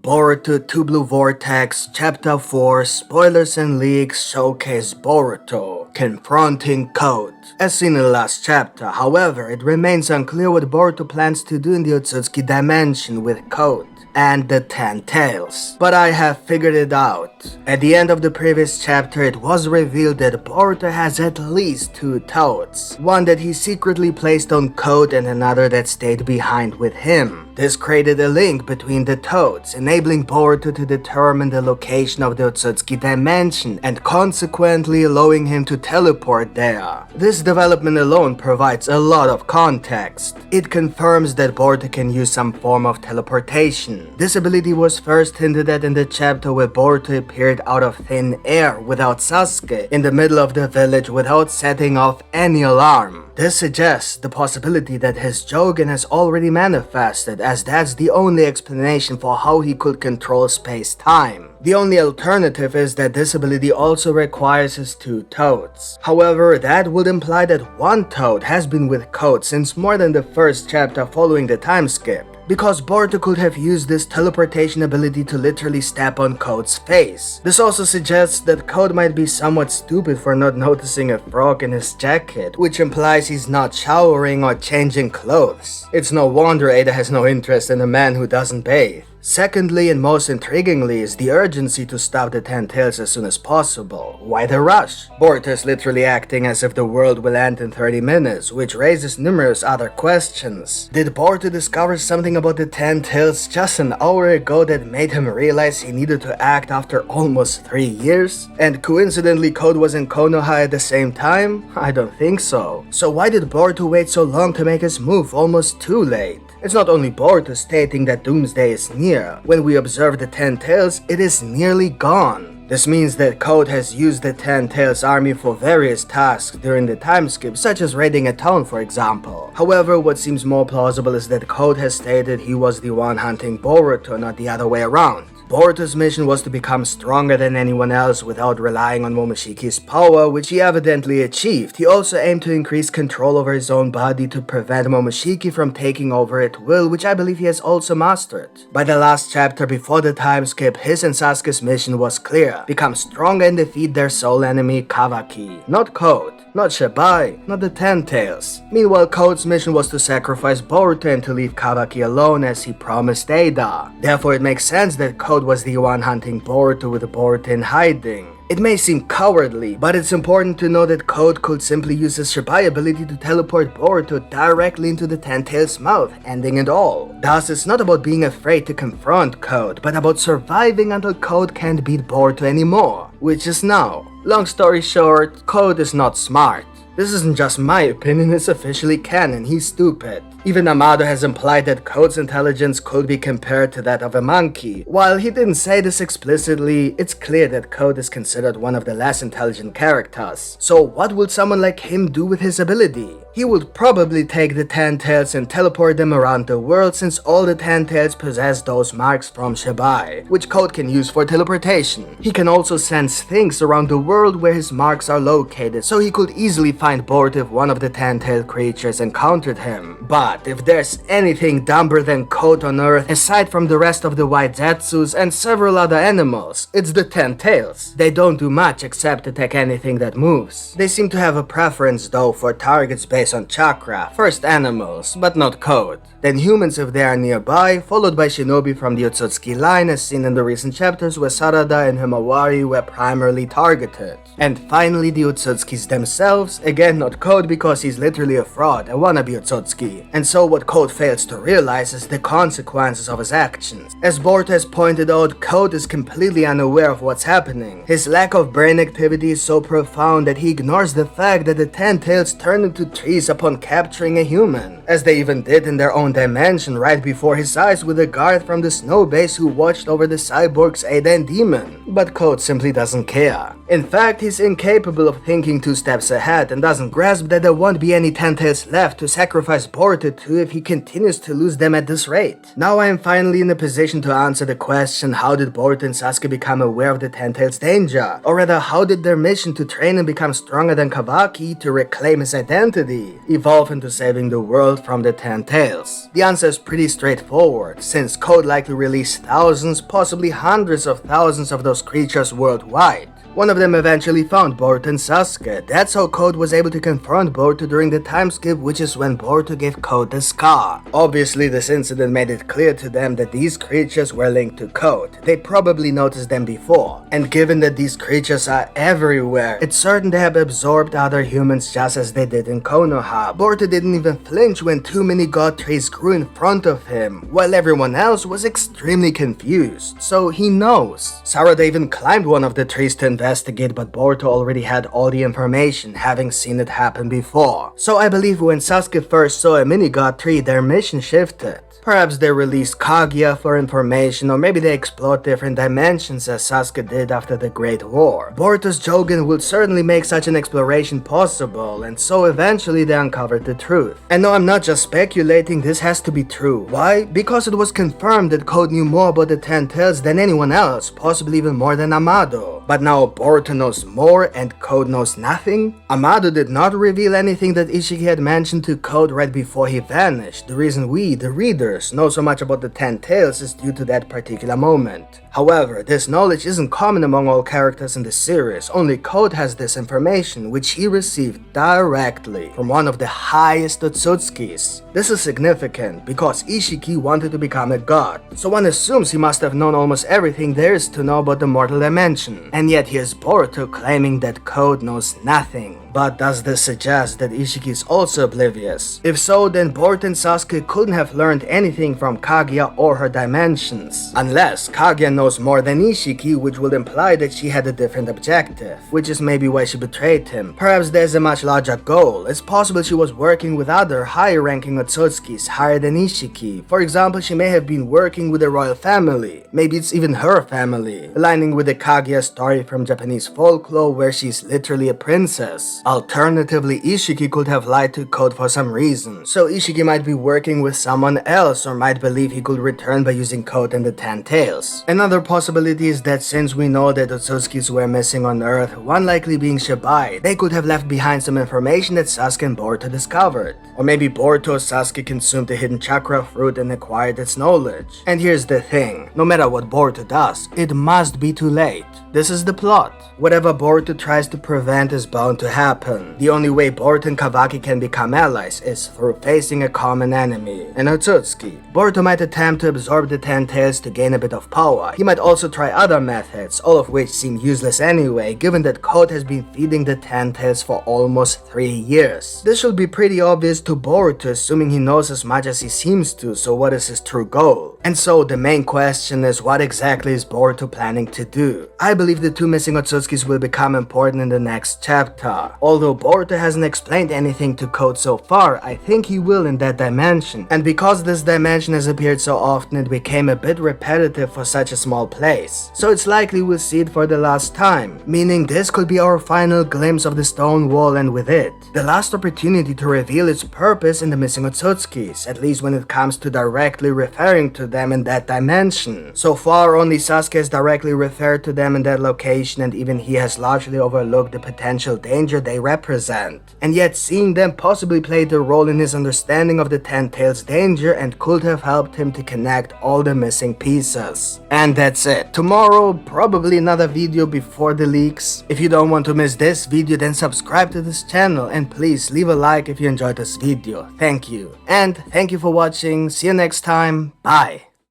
Boruto 2 Blue Vortex Chapter 4 Spoilers and Leaks showcase Boruto confronting Code. As seen in the last chapter, however, it remains unclear what Boruto plans to do in the Otsutsuki Dimension with Code and the 10 Tails. But I have figured it out. At the end of the previous chapter, it was revealed that Boruto has at least 2 toads. One that he secretly placed on Code and another that stayed behind with him. This created a link between the toads, enabling Boruto to determine the location of the Otsutsuki Dimension and consequently allowing him to teleport there. This development alone provides a lot of context. It confirms that Boruto can use some form of teleportation. This ability was first hinted at in the chapter where Boruto appeared out of thin air without Sasuke in the middle of the village without setting off any alarm. This suggests the possibility that his Jogen has already manifested, as that's the only explanation for how he could control space-time. The only alternative is that this ability also requires his 2 toads. However, that would imply that one toad has been with Code since more than the first chapter following the time skip, because Boruto could have used this teleportation ability to literally step on Code's face. This also suggests that Code might be somewhat stupid for not noticing a frog in his jacket, which implies he's not showering or changing clothes. It's no wonder Ada has no interest in a man who doesn't bathe. Secondly, and most intriguingly, is the urgency to stop the 10 Tails as soon as possible. Why the rush? Boruto is literally acting as if the world will end in 30 minutes, which raises numerous other questions. Did Boruto discover something about the 10 Tails just an hour ago that made him realize he needed to act after almost 3 years? And coincidentally, Code was in Konoha at the same time? I don't think so. So why did Boruto wait so long to make his move almost too late? It's not only Boruto stating that Doomsday is near. When we observe the 10 Tails, it is nearly gone. This means that Code has used the 10 Tails army for various tasks during the time skip, such as raiding a town for example. However, what seems more plausible is that Code has stated he was the one hunting Boruto, not the other way around. Boruto's mission was to become stronger than anyone else without relying on Momoshiki's power, which he evidently achieved. He also aimed to increase control over his own body to prevent Momoshiki from taking over at will, which I believe he has also mastered. By the last chapter before the time skip, his and Sasuke's mission was clear: become stronger and defeat their sole enemy Kawaki. Not Code, not Shibai, not the 10 Tails. Meanwhile, Code's mission was to sacrifice Boruto and to leave Kawaki alone as he promised Ada. Therefore, it makes sense that Code was the one hunting Boruto with Boruto in hiding. It may seem cowardly, but it's important to know that Code could simply use his Shibai ability to teleport Boruto directly into the 10 Tails' mouth, ending it all. Thus, it's not about being afraid to confront Code, but about surviving until Code can't beat Boruto anymore, which is now. Long story short, Code is not smart. This isn't just my opinion, it's officially canon, he's stupid. Even Amado has implied that Code's intelligence could be compared to that of a monkey. While he didn't say this explicitly, it's clear that Code is considered one of the less intelligent characters. So what would someone like him do with his ability? He would probably take the 10 Tails and teleport them around the world, since all the 10 Tails possess those marks from Shibai, which Code can use for teleportation. He can also sense things around the world where his marks are located, so he could easily find Boruto if one of the 10-tailed creatures encountered him. But if there's anything dumber than Code on Earth, aside from the rest of the white Zetsus and several other animals, it's the 10 Tails. They don't do much except attack anything that moves. They seem to have a preference though for targets based on chakra, first animals, but not Code. Then humans if they are nearby, followed by shinobi from the Otsutsuki line as seen in the recent chapters where Sarada and Himawari were primarily targeted. And finally the Otsutsukis themselves, again not Code because he's literally a fraud, a wannabe Otsutsuki. And so what Code fails to realize is the consequences of his actions. As Boruto has pointed out, Code is completely unaware of what's happening. His lack of brain activity is so profound that he ignores the fact that the 10 Tails turn into trees upon capturing a human, as they even did in their own dimension right before his eyes with a guard from the snow base who watched over the cyborgs Ada and Demon. But Code simply doesn't care. In fact, he's incapable of thinking 2 steps ahead and doesn't grasp that there won't be any 10 Tails left to sacrifice Boruto to if he continues to lose them at this rate. Now I am finally in a position to answer the question, how did Boruto and Sasuke become aware of the 10 Tails' danger? Or rather, how did their mission to train and become stronger than Kawaki to reclaim his identity evolve into saving the world from the 10 Tails? Tales? The answer is pretty straightforward, since Code likely released thousands, possibly hundreds of thousands of those creatures worldwide. One of them eventually found Boruto and Sasuke. That's how Code was able to confront Boruto during the time skip, which is when Boruto gave Code the scar. Obviously, this incident made it clear to them that these creatures were linked to Code. They probably noticed them before. And given that these creatures are everywhere, it's certain they have absorbed other humans just as they did in Konoha. Boruto didn't even flinch when too many god trees grew in front of him, while everyone else was extremely confused. So he knows. Sarada even climbed one of the trees to investigate, but Boruto already had all the information, having seen it happen before. So I believe when Sasuke first saw a mini-god tree, their mission shifted. Perhaps they released Kaguya for information, or maybe they explored different dimensions as Sasuke did after the Great War. Boruto's Jogen would certainly make such an exploration possible, and so eventually they uncovered the truth. And no, I'm not just speculating, this has to be true. Why? Because it was confirmed that Code knew more about the 10 Tails than anyone else, possibly even more than Amado. But now Boruto knows more and Code knows nothing? Amado did not reveal anything that Ishiki had mentioned to Code right before he vanished. The reason we, the readers, know so much about the 10 Tails is due to that particular moment. However, this knowledge isn't common among all characters in the series. Only Code has this information, which he received directly from one of the highest Otsutsukis. This is significant because Ishiki wanted to become a god, so one assumes he must have known almost everything there is to know about the mortal dimension. And yet here's Boruto claiming that Code knows nothing. But does this suggest that Ishiki is also oblivious? If so, then Boruto and Sasuke couldn't have learned anything from Kaguya or her dimensions. Unless Kaguya knows more than Ishiki, which would imply that she had a different objective, which is maybe why she betrayed him. Perhaps there's a much larger goal. It's possible she was working with other higher-ranking Otsutsukis higher than Ishiki. For example, she may have been working with the royal family. Maybe it's even her family, aligning with the Kaguya story from Japanese folklore where she's literally a princess. Alternatively, Ishiki could have lied to Code for some reason, so Ishiki might be working with someone else or might believe he could return by using Code and the 10 Tails. Another possibility is that since we know that Otsutskis were missing on Earth, one likely being Shibai, they could have left behind some information that Sasuke and Boruto discovered. Or maybe Boruto or Sasuke consumed the hidden chakra fruit and acquired its knowledge. And here's the thing, no matter what Boruto does, it must be too late. This is the plot. Whatever Boruto tries to prevent is bound to happen. The only way Boruto and Kawaki can become allies is through facing a common enemy, an Otsutsuki. Boruto might attempt to absorb the 10 Tails to gain a bit of power. He might also try other methods, all of which seem useless anyway, given that Code has been feeding the 10 Tails for almost 3 years. This should be pretty obvious to Boruto, assuming he knows as much as he seems to, so what is his true goal? And so the main question is, what exactly is Boruto planning to do? I believe the two missing Otsutskis will become important in the next chapter. Although Boruto hasn't explained anything to Code so far, I think he will in that dimension. And because this dimension has appeared so often, it became a bit repetitive for such a small place. So it's likely we'll see it for the last time, meaning this could be our final glimpse of the stone wall and with it, the last opportunity to reveal its purpose in the missing Otsutskis, at least when it comes to directly referring to them in that dimension. So far, only Sasuke has directly referred to them in that location, and even he has largely overlooked the potential danger they represent. And yet seeing them possibly played a role in his understanding of the 10 Tails danger and could have helped him to connect all the missing pieces. And that's it. Tomorrow, probably another video before the leaks. If you don't want to miss this video, then subscribe to this channel and please leave a like if you enjoyed this video. Thank you. And thank you for watching. See you next time. Bye.